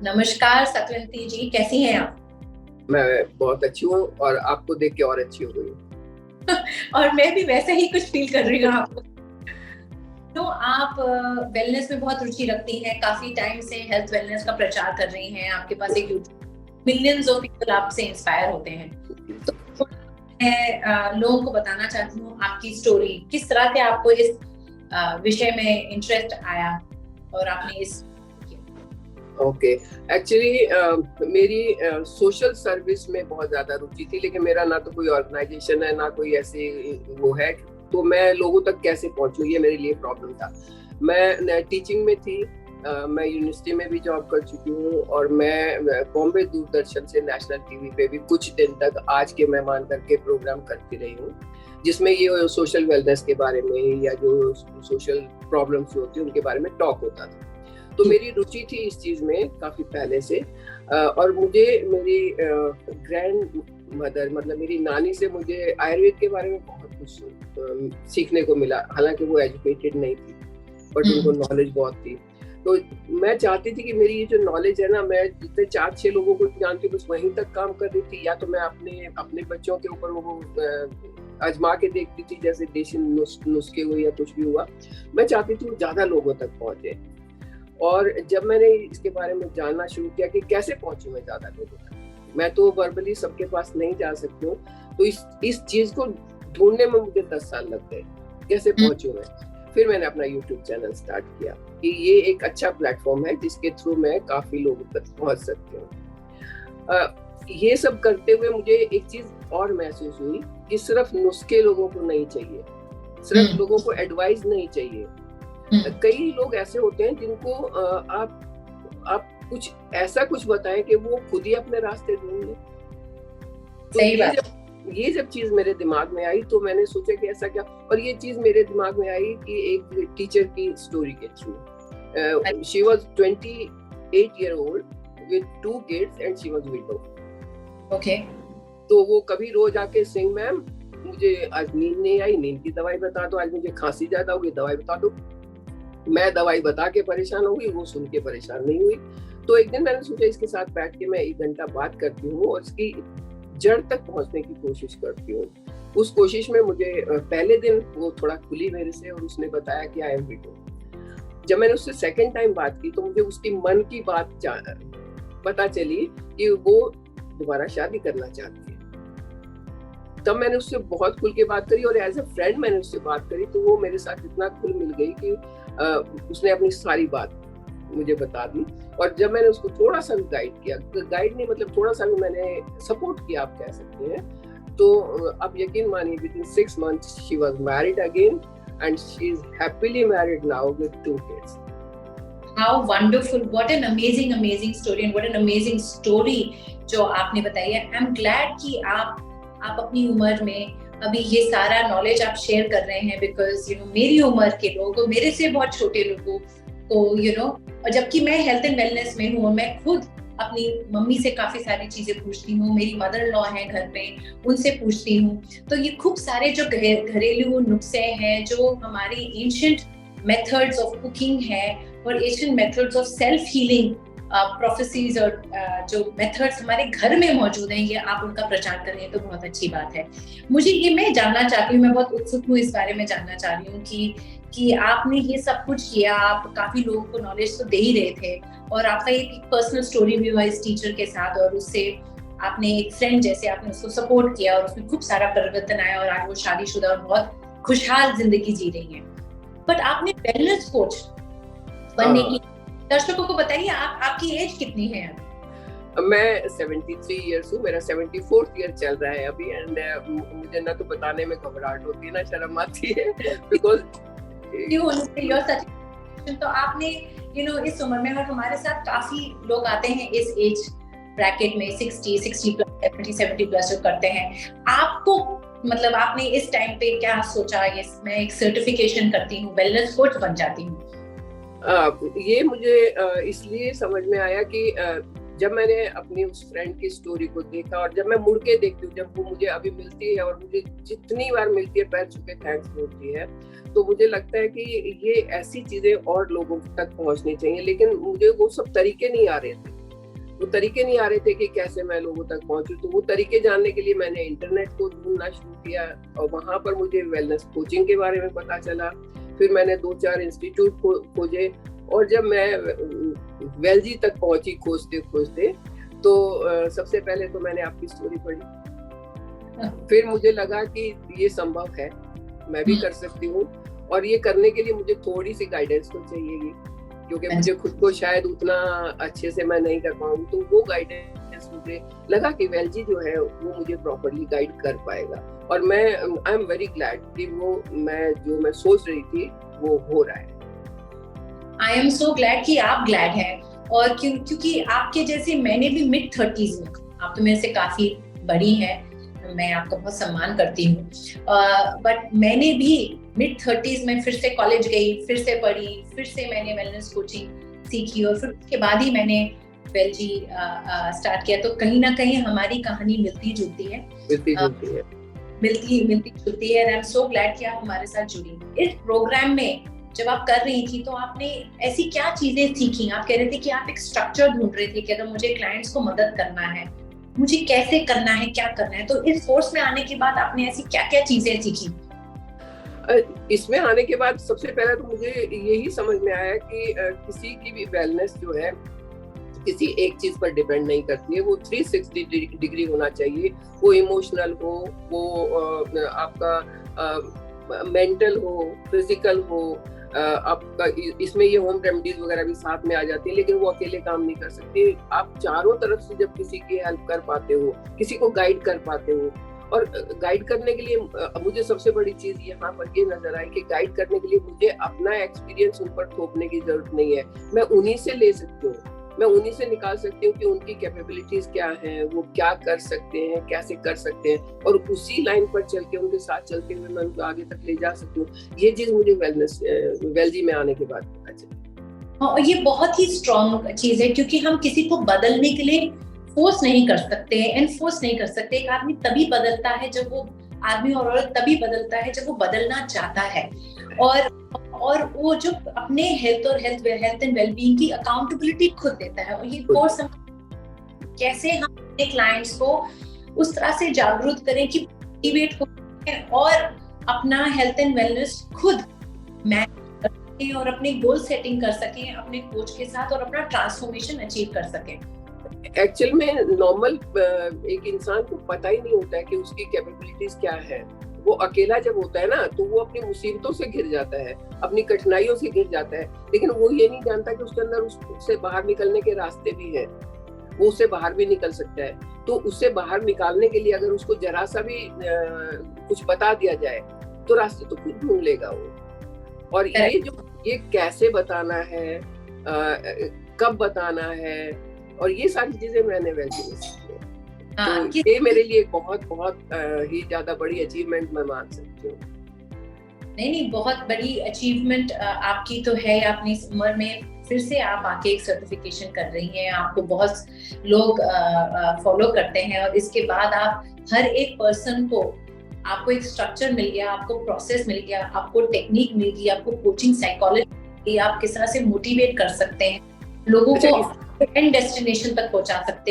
नमस्कार सतवंती जी, कैसी हैं आप? मैं बहुत अच्छी हूँ और आपको देख के और अच्छी हो गई हूँ। और मैं भी वैसे ही कुछ फील कर रही हूँ आपको। तो आप वेलनेस में बहुत रुचि रखती हैं, काफी टाइम से हेल्थ वेलनेस का प्रचार कर रही हैं। आपके पास एक यूट्यूब, मिलियंस ऑफ पीपल आपसे इंस्पायर होते हैं। तो मैं लोगों को बताना चाहती हूँ आपकी स्टोरी, किस तरह से आपको इस विषय में इंटरेस्ट आया और आपने इस ओके, एक्चुअली मेरी सोशल सर्विस में बहुत ज्यादा रुचि थी, लेकिन मेरा ना तो कोई ऑर्गेनाइजेशन है ना कोई ऐसी वो है, तो मैं लोगों तक कैसे पहुंचूं, ये मेरे लिए प्रॉब्लम था। मैं टीचिंग में थी, मैं यूनिवर्सिटी में भी जॉब कर चुकी हूँ और मैं बॉम्बे दूरदर्शन से नेशनल टीवी पे भी कुछ दिन तक आज के मेहमान करके प्रोग्राम करती रही हूँ, जिसमें ये सोशल वेलनेस के बारे में या जो सोशल प्रॉब्लम्स होती है उनके बारे में टॉक होता था। तो मेरी रुचि थी इस चीज में काफी पहले से। और मुझे मेरी ग्रैंड मदर मतलब मेरी नानी से मुझे आयुर्वेद के बारे में बहुत कुछ सीखने को मिला। हालांकि वो एजुकेटेड नहीं थी, बट उनको नॉलेज बहुत थी। तो मैं चाहती थी कि मेरी ये जो नॉलेज है ना, मैं जितने 4-6 लोगों को जानती हूँ बस वहीं तक काम कर रही थी, या तो मैं अपने अपने बच्चों के ऊपर वो आजमा के देखती थी, जैसे देसी नुस्खे हुए या कुछ भी हुआ। मैं चाहती थी वो ज्यादा लोगों तक पहुंचे। और जब मैंने इसके बारे में जानना शुरू किया कि कैसे पहुंचूं मैं ज्यादा लोगों तक, मैं तो वर्बली सबके पास नहीं जा सकती हूँ, तो इस चीज को ढूंढने में मुझे 10 साल लग गए, कैसे पहुंचूं मैं। फिर मैंने अपना यूट्यूब चैनल स्टार्ट किया कि ये एक अच्छा प्लेटफॉर्म है जिसके थ्रू मैं काफी लोगों तक पहुंच सकती हूँ। ये सब करते हुए मुझे एक चीज और महसूस हुई कि सिर्फ नुस्खे लोगों को नहीं चाहिए, सिर्फ लोगों को एडवाइस नहीं चाहिए। कई लोग ऐसे होते हैं जिनको आप कुछ ऐसा कुछ बताएं कि वो खुद ही अपने रास्ते ढूंढ लें। तो ये जब चीज मेरे दिमाग में आई तो मैंने सोचा कि ऐसा क्या। और ये चीज मेरे दिमाग में आई कि एक टीचर की स्टोरी के through. She was 28 year old with 2 kids and she was widow. Okay. तो वो कभी रोज आके सिंह मैम मुझे आज नींद नहीं आई, नींद की दवाई बता दो, आज मुझे खांसी ज्यादा होगी दवाई बता दो। मैं दवाई बता के परेशान हो गई, वो सुन के परेशान नहीं हुई। तो एक दिन मैंने सोचा इसके साथ बैठ के मैं 1 घंटा बात करती हूँ और इसकी जड़ तक पहुंचने की कोशिश करती हूँ। उस कोशिश में मुझे पहले दिन वो थोड़ा खुली मेरे से और उसने बताया कि आई एम विडो। जब मैंने उससे सेकंड टाइम बात की तो मुझे उसकी मन की बात पता चली कि वो दोबारा शादी करना चाहती है। तब मैंने उससे बहुत खुल के बात करी और एज ए फ्रेंड मैंने उससे बात करी, तो वो मेरे साथ इतना खुल मिल गई कि उसने अपनी सारी बात मुझे बता दी। और जब मैंने उसको थोड़ा सा गाइड किया, गाइड नहीं मतलब थोड़ा सा भी मैंने सपोर्ट किया आप कह सकते हैं, तो अब यकीन मानिए within 6 months she was married again and she is happily married now with 2 kids. How wonderful! What an amazing story and what an amazing story जो आपने बताई है। I'm glad कि आप अपनी उम्र में अभी ये सारा नॉलेज आप शेयर कर रहे हैं, बिकॉज मेरी उम्र के लोग, मेरे से बहुत छोटे लोगों को और जबकि मैं हेल्थ एंड वेलनेस में हूँ, मैं खुद अपनी मम्मी से काफी सारी चीजें पूछती हूँ, मेरी मदर इन लॉ है घर में, उनसे पूछती हूँ। तो ये खूब सारे जो घरेलू नुस्खे हैं, जो हमारी एंशिएंट मेथड्स ऑफ कुकिंग है और Asian methods of self healing prophecies और जो मेथड्स हमारे घर में मौजूद हैं, ये आप उनका प्रचार कर रहे हैं, तो बहुत अच्छी बात है। मुझे ये मैं जानना चाहती हूँ, मैं बहुत उत्सुक हूँ इस बारे में जानना चाह रही हूँ कि आपने ये सब कुछ किया, आप काफी लोगों को नॉलेज तो दे ही रहे थे और आपका एक पर्सनल स्टोरी भी हुआ इस टीचर के साथ, और उससे आपने एक फ्रेंड जैसे आपने उसको सपोर्ट किया और उसमें खूब सारा परिवर्तन आया और आज वो शादीशुदा और बहुत खुशहाल जिंदगी जी रही है। बट आपने वेलनेस कोच बनने की, दर्शकों को बताइए आपकी एज कितनी है? मैं 73 years हूँ, मेरा 74th year चल रहा है अभी। एंड मुझे ना तो बताने में घबराहट होती है ना शर्म आती है बिकॉज तो आपने इस उम्र में, और हमारे साथ काफी लोग आते हैं इस एज ब्रैकेट में 60 प्लस 70 प्लस जो करते हैं, आपको मतलब आपने इस टाइम पे क्या सोचा, ये मैं एक सर्टिफिकेशन करती हूँ, वेलनेस कोच बन जाती हूँ? ये मुझे इसलिए समझ में आया कि जब मैंने अपनी उस फ्रेंड की स्टोरी को देखा और जब मैं मुड़ के देखती हूँ, जब वो मुझे अभी मिलती है और मुझे जितनी बार मिलती है पैर छूके थैंक्स बोलती है, तो मुझे लगता है कि ये ऐसी चीजें और लोगों तक पहुंचनी चाहिए। लेकिन मुझे वो सब तरीके नहीं आ रहे थे वो तरीके नहीं आ रहे थे कि कैसे मैं लोगों तक पहुंचूं। तो वो तरीके जानने के लिए मैंने इंटरनेट को ढूंढना शुरू किया और वहां पर मुझे वेलनेस कोचिंग के बारे में पता चला। फिर मैंने 2-4 इंस्टीट्यूट खोजे और जब मैं वेलजी तक पहुंची खोजते खोजते, तो सबसे पहले तो मैंने आपकी स्टोरी पढ़ी। फिर मुझे लगा कि ये संभव है, मैं भी कर सकती हूँ, और ये करने के लिए मुझे थोड़ी सी गाइडेंस तो चाहिए, क्योंकि मुझे खुद को शायद उतना अच्छे से मैं नहीं कर पाऊँ। तो वो गाइडेंस मुझे लगा कि वेलजी जो है वो मुझे प्रॉपरली गाइड कर पाएगा। और मैं आई एम वेरी ग्लैड कि वो मैं सोच रही थी वो हो रहा है। आई एम सो ग्लैड कि आप ग्लैड हैं, और क्योंकि आपके जैसे मैंने भी mid-30s में, आप तो मेरे से काफी बड़ी हैं, मैं आपका बहुत सम्मान करती हूँ, बट मैंने भी mid-30s में फिर से कॉलेज गई, फिर से पढ़ी, फिर से मैंने वेलनेस कोचिंग सीखी और फिर उसके बाद ही मैंने वेलजी स्टार्ट किया। तो कहीं ना कहीं हमारी कहानी मिलती जुलती है, and I am so glad कि आप हमारे साथ जुड़ी। इस प्रोग्राम में जब आप कर रही थी तो आपने ऐसी क्या चीजें सीखी? आप कह रहे थे कि आप एक स्ट्रक्चर ढूंढ रहे थे कि अगर मुझे क्लाइंट्स को मदद करना है, मुझे कैसे करना है, क्या करना है। तो इस कोर्स में आने के बाद आपने ऐसी क्या क्या चीजें सीखी? इसमें आने के बाद सबसे पहले तो मुझे यही समझ में आया कि किसी की भी वेलनेस जो है किसी एक चीज पर डिपेंड नहीं करती है, वो 360 डिग्री होना चाहिए। वो इमोशनल हो, वो आपका मेंटल हो, फिजिकल हो, आपका इसमें ये होम रेमेडीज वगैरह भी साथ में आ जाती है, लेकिन वो अकेले काम नहीं कर सकते। आप चारों तरफ से जब किसी की हेल्प कर पाते हो, किसी को गाइड कर पाते हो, और गाइड करने के लिए मुझे सबसे बड़ी चीज यहाँ पर ये नजर आई कि गाइड करने के लिए मुझे अपना एक्सपीरियंस उन पर थोपने की जरूरत नहीं है। मैं उन्हीं से ले सकती हूँ, मैं उन्हीं से निकाल सकती हूँ कि उनकी कैपेबिलिटीज क्या हैं, वो क्या कर सकते हैं, कैसे कर सकते हैं, और उसी लाइन पर चल के उनके साथ चलते हुए मैं उनको आगे तक ले जा सकती हूँ। ये चीज मुझे वेलजी में आने के बाद पता चली। और ये बहुत ही स्ट्रॉन्ग चीज है, क्योंकि हम किसी को बदलने के लिए फोर्स नहीं कर सकते, एनफोर्स नहीं कर सकते। एक आदमी तभी बदलता है जब वो, आदमी और औरत तभी बदलता है जब वो बदलना चाहता है। और वो जो अपने हेल्थ एंड वेलबींग की अकाउंटेबिलिटी खुद लेता है। और ये कोर्स कैसे हम अपने क्लाइंट्स को उस तरह से जागरूक करें कि मोटिवेट हो और अपना हेल्थ एंड वेलनेस खुद मैनेज कर सकें और अपने गोल सेटिंग कर सकें अपने कोच के साथ, और अपना ट्रांसफॉर्मेशन अचीव कर सकें। एक्चुअल में नॉर्मल एक इंसान को पता ही नहीं होता है कि उसकी कैपेबिलिटीज क्या है। वो अकेला जब होता है ना, तो वो अपनी मुसीबतों से घिर जाता है, अपनी कठिनाइयों से घिर जाता है, लेकिन वो ये नहीं जानता कि उसके अंदर उससे बाहर निकलने के रास्ते भी हैं। वो उससे बाहर भी निकल सकता है। तो उससे बाहर निकालने के लिए अगर उसको जरा सा भी कुछ बता दिया जाए तो रास्ते तो खुद ढूंढ लेगा वो। और ये कैसे बताना है, कब बताना है, और ये सारी चीजें मैंने वैसे सीखी। तो ये मेरे लिए बहुत बहुत ही ज्यादा बड़ी अचीवमेंट मैं मान सकती हूँ। नहीं, बहुत बड़ी अचीवमेंट आपकी तो है। आपने इस उम्र में फिर से आप आके एक सर्टिफिकेशन कर रही हैं, आपको बहुत लोग फॉलो करते हैं, और इसके बाद आप हर एक पर्सन को, आपको एक स्ट्रक्चर मिल गया, आपको प्रोसेस मिल गया, आपको टेक्निक मिल गई, आपको कोचिंग साइकोलॉजी, आप किस तरह से मोटिवेट कर सकते हैं लोगों को एंड डेस्टिनेशन तक पहुंचा सकते हैं।